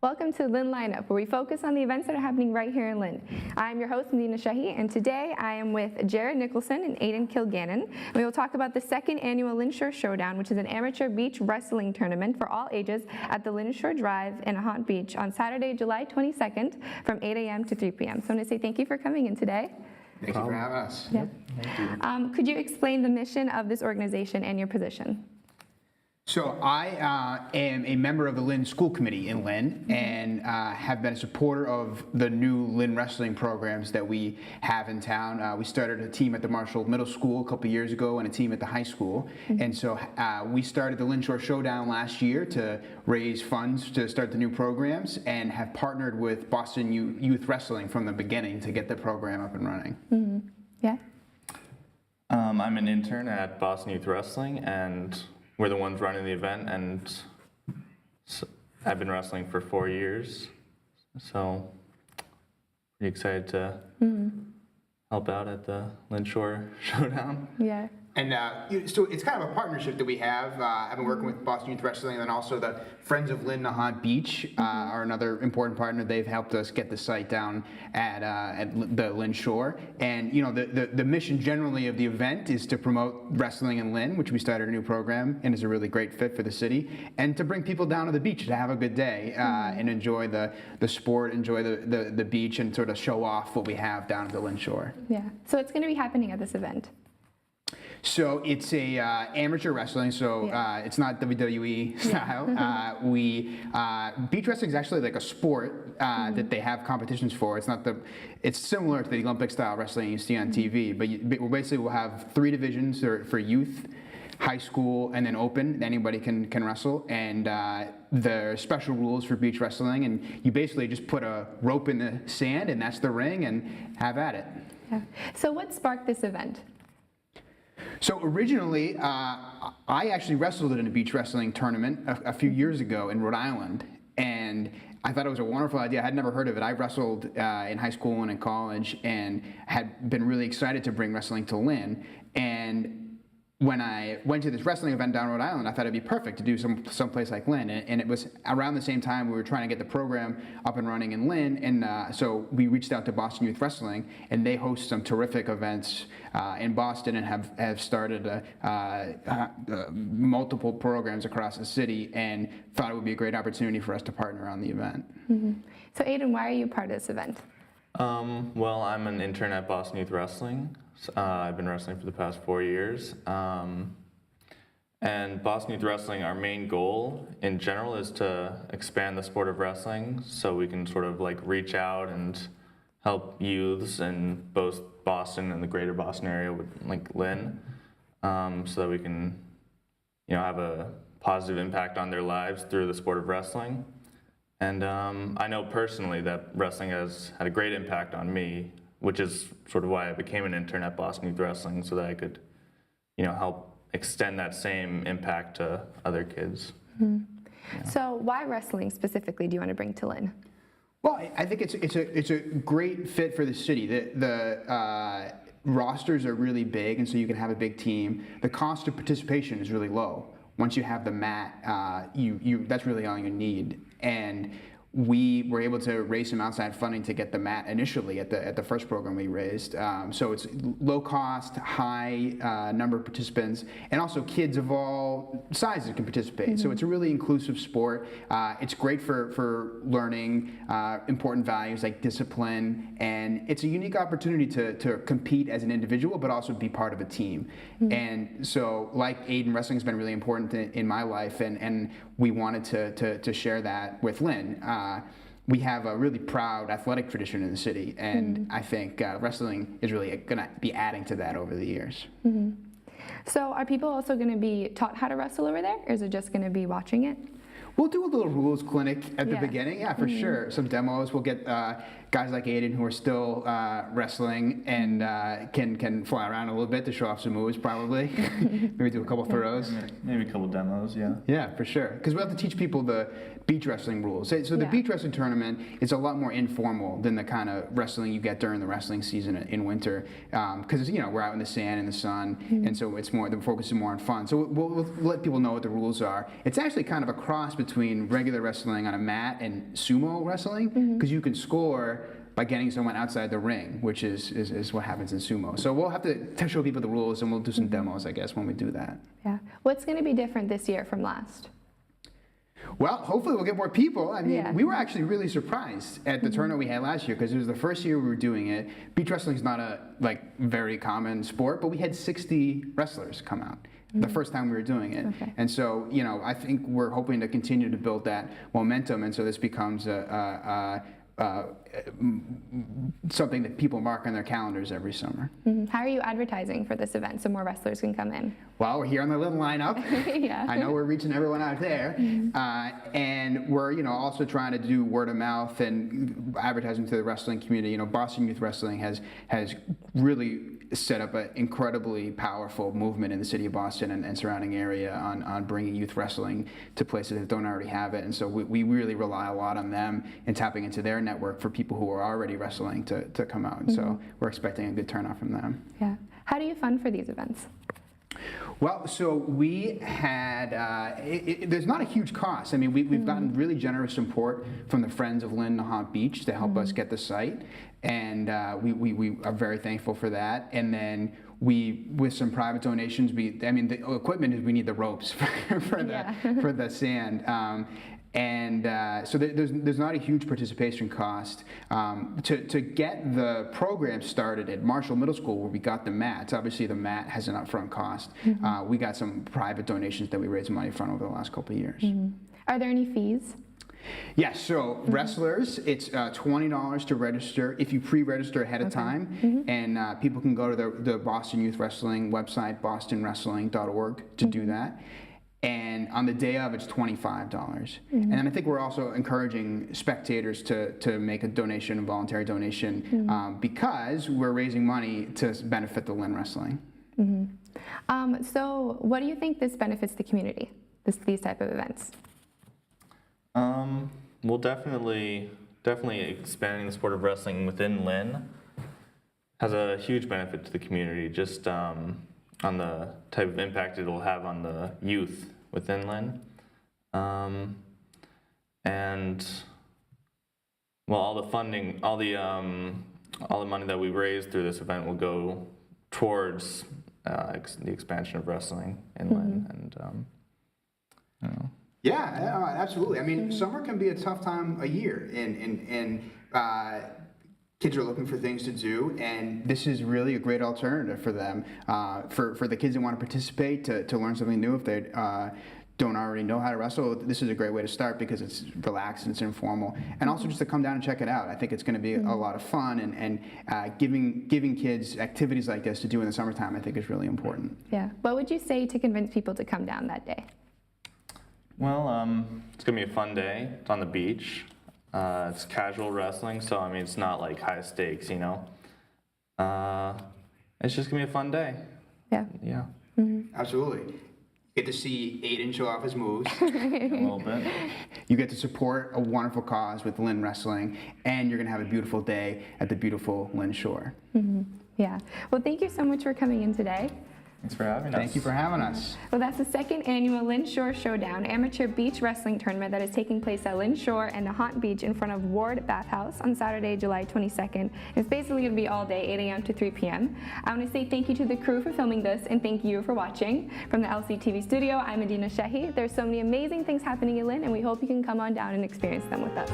Welcome to Lynn Lineup, where we focus on the events that are happening right here in Lynn. I'm your host, Medina Sehi, and today I am with jarred.nicholson and Aiden Kilgannon. And we will talk about the second annual Lynn Shore Showdown, which is an amateur beach wrestling tournament for all ages at the Lynn Shore Drive in Ahant Beach on Saturday, July 22nd from 8 a.m. to 3 p.m. So I want to say thank you for coming in today. Thank you for having us. Yeah. Thank you. Could you explain the mission of this organization and your position? So I am a member of the Lynn School Committee in Lynn and have been a supporter of the new Lynn wrestling programs that we have in town. We started a team at the Marshall Middle School a couple years ago and a team at the high school. And so we started the Lynn Shore Showdown last year to raise funds to start the new programs and have partnered with Boston Youth Wrestling from the beginning to get the program up and running. Yeah. I'm an intern at Boston Youth Wrestling, and we're the ones running the event, and I've been wrestling for 4 years, so pretty excited to help out at the Lynn Shore Showdown. Yeah. And so it's kind of a partnership that we have. I've been working with Boston Youth Wrestling, and then also the Friends of Lynn Ahant Beach are another important partner. They've helped us get the site down at the Lynn Shore. And you know, the mission generally of the event is to promote wrestling in Lynn, which we started a new program and is a really great fit for the city, and to bring people down to the beach to have a good day and enjoy the sport, enjoy the beach, and sort of show off what we have down at the Lynn Shore. Yeah. So it's going to be happening at this event. So it's a amateur wrestling, so it's not WWE style. Beach wrestling is actually like a sport that they have competitions for. It's similar to the Olympic style wrestling you see on TV, but we'll have 3 divisions for youth, high school, and then open. Anybody can wrestle, and there are special rules for beach wrestling, and you basically just put a rope in the sand, and that's the ring, and have at it. Yeah. So what sparked this event? So originally, I actually wrestled in a beach wrestling tournament a few years ago in Rhode Island, and I thought it was a wonderful idea. I had never heard of it. I wrestled in high school and in college and had been really excited to bring wrestling to Lynn. And when I went to this wrestling event down in Rhode Island, I thought it'd be perfect to do someplace like Lynn. And it was around the same time we were trying to get the program up and running in Lynn. And so we reached out to Boston Youth Wrestling, and they host some terrific events in Boston and have started multiple programs across the city, and thought it would be a great opportunity for us to partner on the event. So Aiden, why are you part of this event? Well, I'm an intern at Boston Youth Wrestling. I've been wrestling for the past 4 years. And Boston Youth Wrestling, our main goal in general is to expand the sport of wrestling so we can sort of like reach out and help youths in both Boston and the greater Boston area with like Lynn, so that we can, you know, have a positive impact on their lives through the sport of wrestling. And I know personally that wrestling has had a great impact on me, which is sort of why I became an intern at Boston Youth Wrestling, so that I could, you know, help extend that same impact to other kids. Yeah. So why wrestling specifically do you want to bring to Lynn? Well, I think it's a great fit for the city. The rosters are really big, and so you can have a big team. The cost of participation is really low. Once you have the mat, that's really all you need. And we were able to raise some outside funding to get the mat initially at the first program we raised. So it's low cost, high number of participants, and also kids of all sizes can participate. So it's a really inclusive sport. It's great for learning important values like discipline, and it's a unique opportunity to compete as an individual, but also be part of a team. And so, like Aiden, wrestling has been really important in my life, and we wanted to share that with Lynn. We have a really proud athletic tradition in the city, and I think wrestling is really going to be adding to that over the years. So are people also going to be taught how to wrestle over there, or is it just going to be watching it? We'll do a little rules clinic at the beginning, for sure. Some demos. We'll get guys like Aiden who are still wrestling and can fly around a little bit to show off some moves, probably. Maybe do a couple throws. Maybe a couple demos, yeah. Yeah, for sure. Because we have to teach people the beach wrestling rules. So the beach wrestling tournament is a lot more informal than the kind of wrestling you get during the wrestling season in winter. Because we're out in the sand and the sun, and so it's more, the focus is more on fun. So we'll let people know what the rules are. It's actually kind of a cross between regular wrestling on a mat and sumo wrestling, because you can score by getting someone outside the ring, which is what happens in sumo. So we'll have to show people the rules, and we'll do some demos, I guess, when we do that. Yeah. What's going to be different this year from last? Well, hopefully we'll get more people. I mean, Yeah. we were actually really surprised at the turnout we had last year, because it was the first year we were doing it. Beach wrestling is not a very common sport, but we had 60 wrestlers come out the first time we were doing it. Okay. And so, I think we're hoping to continue to build that momentum, and so this becomes something that people mark on their calendars every summer. How are you advertising for this event so more wrestlers can come in? Well, we're here on the Lynn Lineup. Yeah. I know we're reaching everyone out there, and we're also trying to do word of mouth and advertising to the wrestling community. Boston Youth Wrestling has really set up an incredibly powerful movement in the city of Boston and surrounding area on bringing youth wrestling to places that don't already have it, and so we really rely a lot on them and tapping into their network for people who are already wrestling to come out, and so we're expecting a good turnout from them. Yeah. How do you fund for these events? Well, so we had, there's not a huge cost. I mean, we've gotten really generous support from the Friends of Lynn Nahant Beach to help us get the site, and we are very thankful for that. And then with some private donations, the equipment is we need the ropes for the sand. So there's not a huge participation cost. To get the program started at Marshall Middle School, where we got the mats, obviously the mat has an upfront cost. We got some private donations that we raised money from over the last couple of years. Are there any fees? Yes, so wrestlers, it's $20 to register if you pre-register ahead of time, and people can go to the Boston Youth Wrestling website, bostonwrestling.org, to do that. And on the day of, it's $25. And then I think we're also encouraging spectators to make a donation, a voluntary donation, because we're raising money to benefit the Lynn Wrestling. So what do you think this benefits the community, these type of events? Well, definitely expanding the sport of wrestling within Lynn has a huge benefit to the community, just on the type of impact it will have on the youth within Lynn. And well, all the funding, all the money that we raise through this event will go towards the expansion of wrestling in Lynn, and Yeah, absolutely. I mean, summer can be a tough time a year, and kids are looking for things to do, and this is really a great alternative for them. For the kids that want to participate, to learn something new if they don't already know how to wrestle, this is a great way to start because it's relaxed and it's informal, and also just to come down and check it out. I think it's going to be a lot of fun, and giving kids activities like this to do in the summertime, I think, is really important. Yeah. What would you say to convince people to come down that day? Well, it's gonna be a fun day. It's on the beach. It's casual wrestling, so I mean, it's not like high stakes, It's just gonna be a fun day. Yeah. Yeah. Absolutely. Get to see Aiden show off his moves. A little bit. You get to support a wonderful cause with Lynn Wrestling, and you're gonna have a beautiful day at the beautiful Lynn Shore. Yeah. Well, thank you so much for coming in today. Thanks for having us. Thank you for having us. Well, that's the second annual Lynn Shore Showdown amateur beach wrestling tournament that is taking place at Lynn Shore and Nahant Beach in front of Ward Bathhouse on Saturday, July 22nd. It's basically going to be all day, 8 a.m. to 3 p.m. I want to say thank you to the crew for filming this, and thank you for watching. From the LCTV studio, I'm Medina Sehi. There's so many amazing things happening in Lynn, and we hope you can come on down and experience them with us.